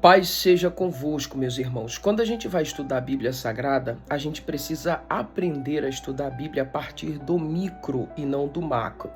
Paz seja convosco, meus irmãos. Quando a gente vai estudar a Bíblia Sagrada, a gente precisa aprender a estudar a Bíblia a partir do micro e não do macro.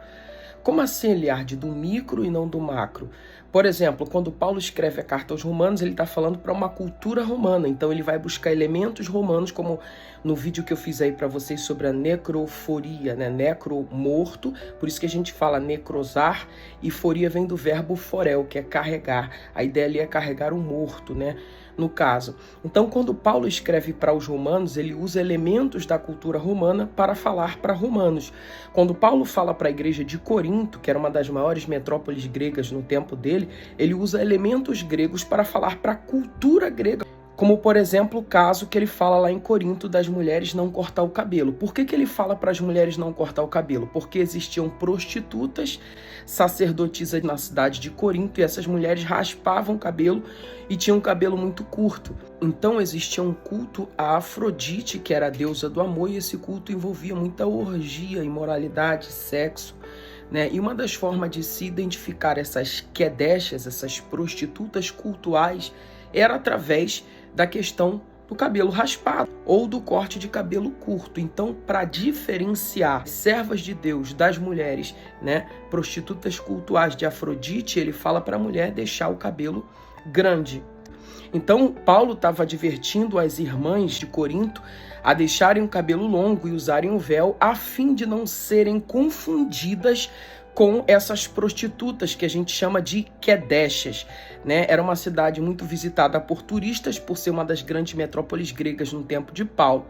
Como assim, Eliardi, do micro e não do macro? Por exemplo, quando Paulo escreve a carta aos Romanos, ele está falando para uma cultura romana. Então ele vai buscar elementos romanos, como no vídeo que eu fiz aí para vocês sobre a necroforia, né? Necro, morto, por isso que a gente fala necrosar, e foria vem do verbo forel, que é carregar. A ideia ali é carregar um morto, né? No caso. Então, quando Paulo escreve para os romanos, ele usa elementos da cultura romana para falar para romanos. Quando Paulo fala para a igreja de Corinto, que era uma das maiores metrópoles gregas no tempo dele, ele usa elementos gregos para falar para a cultura grega. Como, por exemplo, o caso que ele fala lá em Corinto das mulheres não cortar o cabelo. Por que ele fala para as mulheres não cortar o cabelo? Porque existiam prostitutas, sacerdotisas na cidade de Corinto, e essas mulheres raspavam o cabelo e tinham um cabelo muito curto. Então existia um culto a Afrodite, que era a deusa do amor, e esse culto envolvia muita orgia, imoralidade, sexo. E uma das formas de se identificar essas quedechas, essas prostitutas cultuais, era através da questão do cabelo raspado ou do corte de cabelo curto. Então, para diferenciar servas de Deus das mulheres, prostitutas cultuais de Afrodite, ele fala para a mulher deixar o cabelo grande. Então, Paulo estava advertindo as irmãs de Corinto a deixarem o cabelo longo e usarem o véu, a fim de não serem confundidas com essas prostitutas que a gente chama de quedechas. Era uma cidade muito visitada por turistas, por ser uma das grandes metrópoles gregas no tempo de Paulo.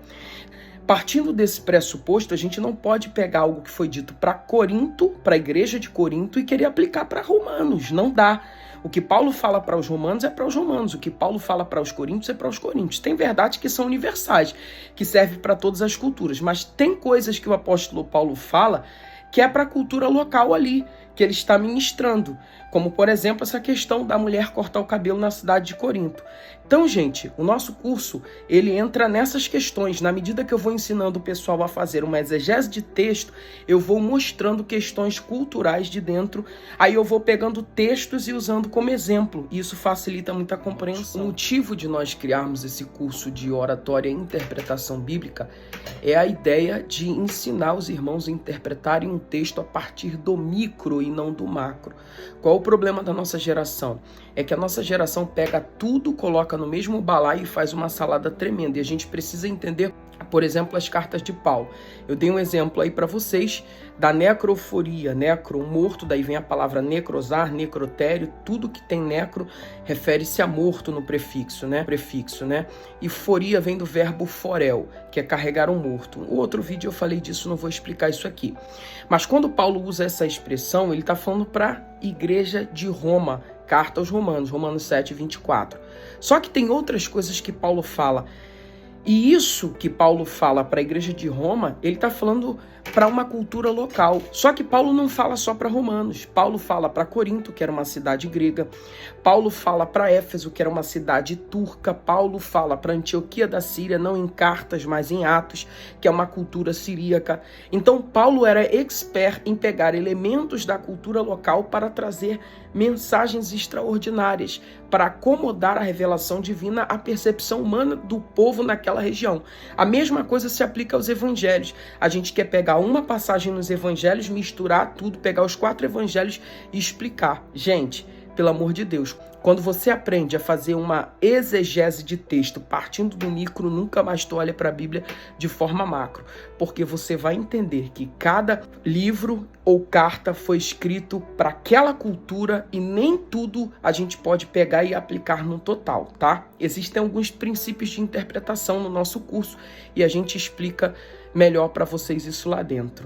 Partindo desse pressuposto, a gente não pode pegar algo que foi dito para Corinto, para a igreja de Corinto, e querer aplicar para romanos. Não dá. O que Paulo fala para os romanos é para os romanos. O que Paulo fala para os coríntios é para os coríntios. Tem verdades que são universais, que servem para todas as culturas. Mas tem coisas que o apóstolo Paulo fala que é para a cultura local ali, que ele está ministrando. Como, por exemplo, essa questão da mulher cortar o cabelo na cidade de Corinto. Então, gente, o nosso curso, ele entra nessas questões. Na medida que eu vou ensinando o pessoal a fazer uma exegese de texto, eu vou mostrando questões culturais de dentro. Aí eu vou pegando textos e usando como exemplo. E isso facilita muita compreensão. O motivo de nós criarmos esse curso de oratória e interpretação bíblica é a ideia de ensinar os irmãos a interpretarem um texto a partir do micro e não do macro. Qual o problema da nossa geração? É que a nossa geração pega tudo, coloca no mesmo balaio e faz uma salada tremenda. E a gente precisa entender, por exemplo, as cartas de Paulo. Eu dei um exemplo aí para vocês da necroforia, necro, morto, daí vem a palavra necrosar, necrotério, tudo que tem necro refere-se a morto no prefixo, E foria vem do verbo forel, que é carregar um morto. O outro vídeo eu falei disso, não vou explicar isso aqui. Mas quando Paulo usa essa expressão, ele está falando para a igreja de Roma, carta aos Romanos, Romanos 7, 24. Só que tem outras coisas que Paulo fala. E isso que Paulo fala para a igreja de Roma, ele está falando para uma cultura local. Só que Paulo não fala só para romanos. Paulo fala para Corinto, que era uma cidade grega. Paulo fala para Éfeso, que era uma cidade turca. Paulo fala para Antioquia da Síria, não em cartas, mas em Atos, que é uma cultura siríaca. Então Paulo era expert em pegar elementos da cultura local para trazer mensagens extraordinárias, para acomodar a revelação divina à percepção humana do povo naquela região. A mesma coisa se aplica aos evangelhos. A gente quer pegar uma passagem nos evangelhos, misturar tudo, pegar os 4 evangelhos e explicar. Gente, pelo amor de Deus, quando você aprende a fazer uma exegese de texto partindo do micro, nunca mais tu olha para a Bíblia de forma macro, porque você vai entender que cada livro ou carta foi escrito para aquela cultura e nem tudo a gente pode pegar e aplicar no total, tá? Existem alguns princípios de interpretação no nosso curso e a gente explica melhor para vocês isso lá dentro.